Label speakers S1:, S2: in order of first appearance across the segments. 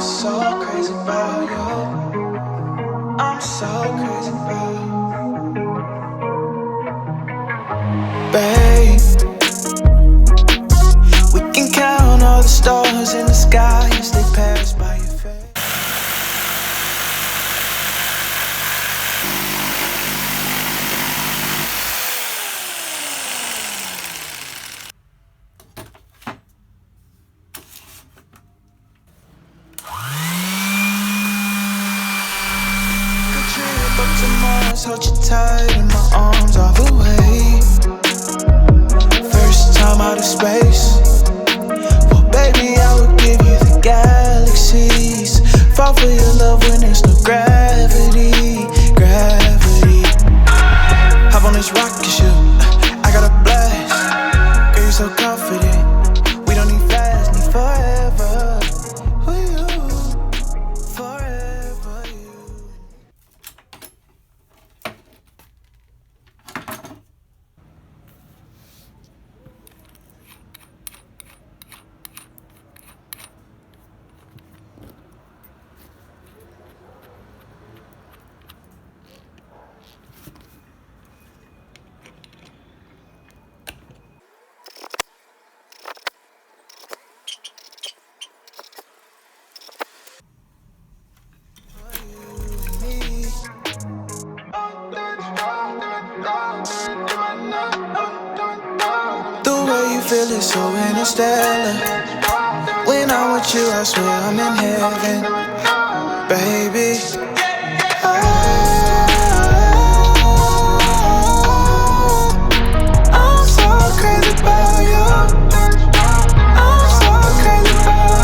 S1: so crazy about you. I'm so crazy about you. Babe, we can count all the stars in the sky as they pass by your face. Good trip up to Mars, hold you tight in my arms all the way. First time out of space. Well, baby, I would give you the galaxies. Fall for your love when there's no gravity, gravity. Hop on this rocket ship, I got a blast. Girl, you're so confident. We don't need fast, need forever. With you, forever you. The way you feel is so interstellar. When I'm with you, I swear I'm in heaven, baby. I'm so crazy about you. I'm so crazy about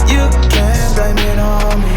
S1: you. You can't blame it on me.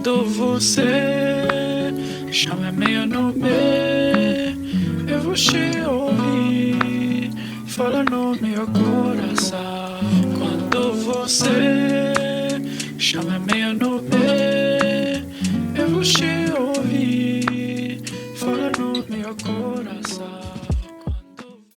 S1: Quando você chama meu nome, eu vou te ouvir, fala no meu coração. Quando você chama meu nome, eu vou te